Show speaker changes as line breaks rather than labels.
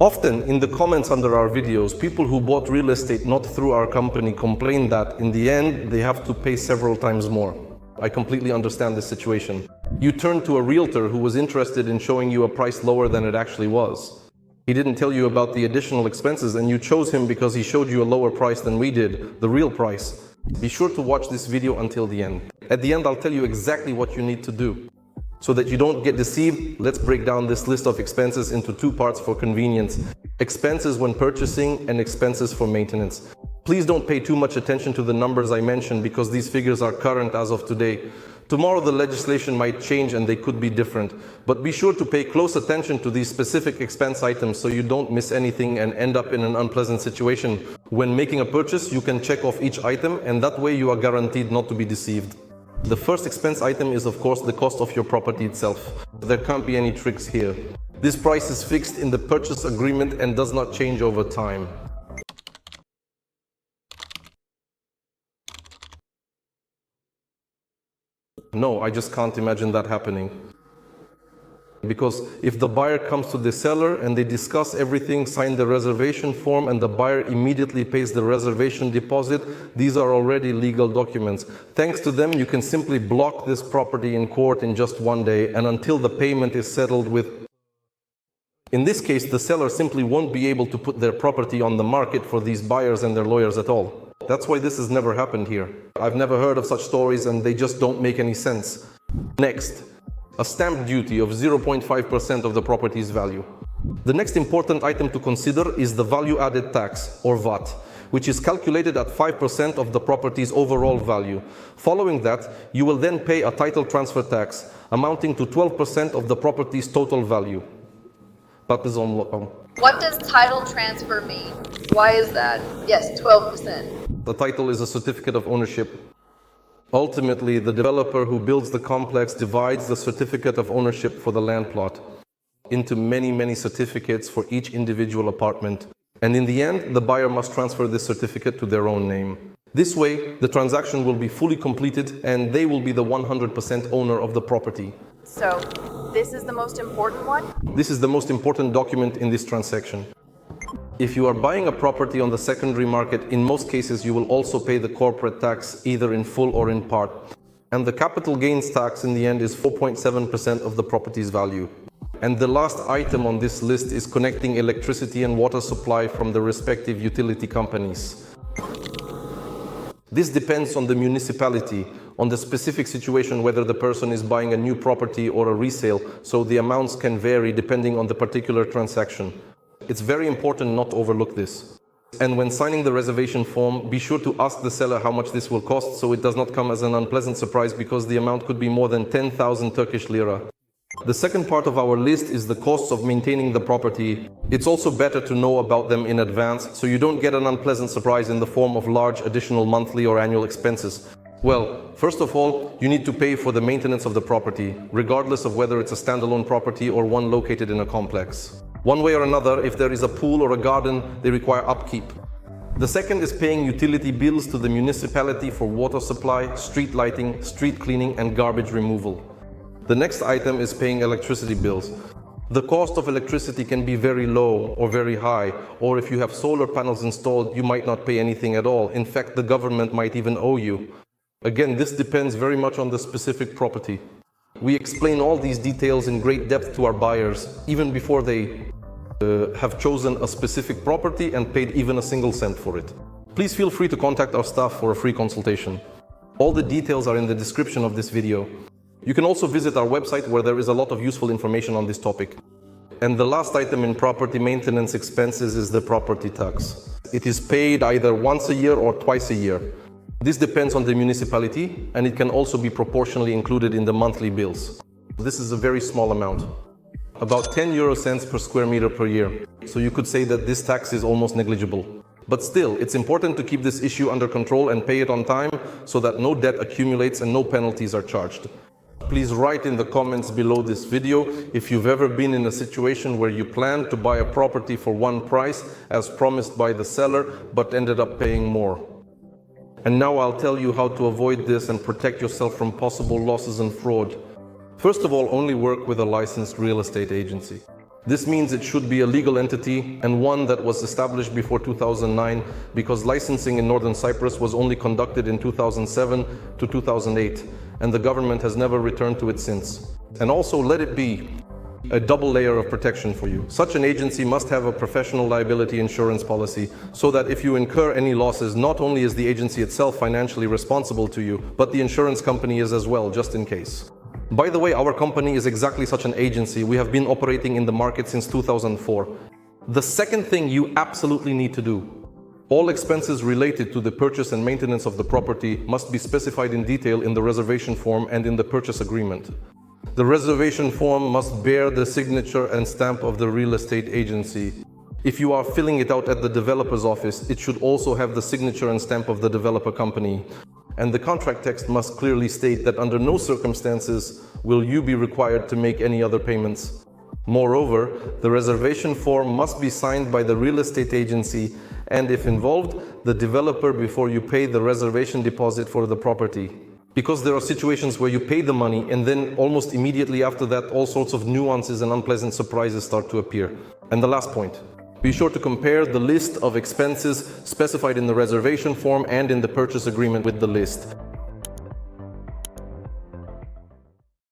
Often, in the comments under our videos, people who bought real estate not through our company complain that, in the end, they have to pay several times more. I completely understand this situation. You turned to a realtor who was interested in showing you a price lower than it actually was. He didn't tell you about the additional expenses, and you chose him because he showed you a lower price than we did, the real price. Be sure to watch this video until the end. At the end, I'll tell you exactly what you need to do. So that you don't get deceived, let's break down this list of expenses into two parts for convenience. Expenses when purchasing and expenses for maintenance. Please don't pay too much attention to the numbers I mentioned because these figures are current as of today. Tomorrow the legislation might change and they could be different. But be sure to pay close attention to these specific expense items so you don't miss anything and end up in an unpleasant situation. When making a purchase, you can check off each item, and that way you are guaranteed not to be deceived. The first expense item is, of course, the cost of your property itself. There can't be any tricks here. This price is fixed in the purchase agreement and does not change over time. No, I just can't imagine that happening. Because if the buyer comes to the seller and they discuss everything, sign the reservation form, and the buyer immediately pays the reservation deposit, these are already legal documents. Thanks to them, you can simply block this property in court in just one day, and until the payment is settled with. In this case, the seller simply won't be able to put their property on the market for these buyers and their lawyers at all. That's why this has never happened here. I've never heard of such stories and they just don't make any sense. Next, a stamp duty of 0.5% of the property's value. The next important item to consider is the value-added tax, or VAT, which is calculated at 5% of the property's overall value. Following that, you will then pay a title transfer tax, amounting to 12% of the property's total value.
What does title transfer mean? Why is that? Yes, 12%.
The title is a certificate of ownership. Ultimately, the developer who builds the complex divides the certificate of ownership for the land plot into many certificates for each individual apartment. And in the end, the buyer must transfer this certificate to their own name. This way, the transaction will be fully completed and they will be the 100% owner of the property.
So, this is the most important one?
This is the most important document in this transaction. If you are buying a property on the secondary market, in most cases you will also pay the corporate tax either in full or in part. And the capital gains tax in the end is 4.7% of the property's value. And the last item on this list is connecting electricity and water supply from the respective utility companies. This depends on the municipality, on the specific situation, whether the person is buying a new property or a resale, so the amounts can vary depending on the particular transaction. It's very important not to overlook this. And when signing the reservation form, be sure to ask the seller how much this will cost so it does not come as an unpleasant surprise because the amount could be more than 10,000 Turkish lira. The second part of our list is the costs of maintaining the property. It's also better to know about them in advance so you don't get an unpleasant surprise in the form of large additional monthly or annual expenses. Well, first of all, you need to pay for the maintenance of the property, regardless of whether it's a standalone property or one located in a complex. One way or another, if there is a pool or a garden, they require upkeep. The second is paying utility bills to the municipality for water supply, street lighting, street cleaning, and garbage removal. The next item is paying electricity bills. The cost of electricity can be very low or very high, or if you have solar panels installed, you might not pay anything at all. In fact, the government might even owe you. Again, this depends very much on the specific property. We explain all these details in great depth to our buyers, even before they have chosen a specific property and paid even a single cent for it. Please feel free to contact our staff for a free consultation. All the details are in the description of this video. You can also visit our website where there is a lot of useful information on this topic. And the last item in property maintenance expenses is the property tax. It is paid either once a year or twice a year. This depends on the municipality, and it can also be proportionally included in the monthly bills. This is a very small amount, about 10 euro cents per square meter per year. So you could say that this tax is almost negligible. But still, it's important to keep this issue under control and pay it on time so that no debt accumulates and no penalties are charged. Please write in the comments below this video if you've ever been in a situation where you planned to buy a property for one price as promised by the seller, but ended up paying more. And now I'll tell you how to avoid this and protect yourself from possible losses and fraud. First of all, only work with a licensed real estate agency. This means it should be a legal entity and one that was established before 2009, because licensing in Northern Cyprus was only conducted in 2007 to 2008, and the government has never returned to it since. And also, let it be a double layer of protection for you. Such an agency must have a professional liability insurance policy, so that if you incur any losses, not only is the agency itself financially responsible to you, but the insurance company is as well, just in case. By the way, our company is exactly such an agency. We have been operating in the market since 2004. The second thing you absolutely need to do: all expenses related to the purchase and maintenance of the property must be specified in detail in the reservation form and in the purchase agreement. The reservation form must bear the signature and stamp of the real estate agency. If you are filling it out at the developer's office, it should also have the signature and stamp of the developer company. And the contract text must clearly state that under no circumstances will you be required to make any other payments. Moreover, the reservation form must be signed by the real estate agency and, if involved, the developer before you pay the reservation deposit for the property. Because there are situations where you pay the money and then almost immediately after that all sorts of nuances and unpleasant surprises start to appear. And the last point: be sure to compare the list of expenses specified in the reservation form and in the purchase agreement with the list.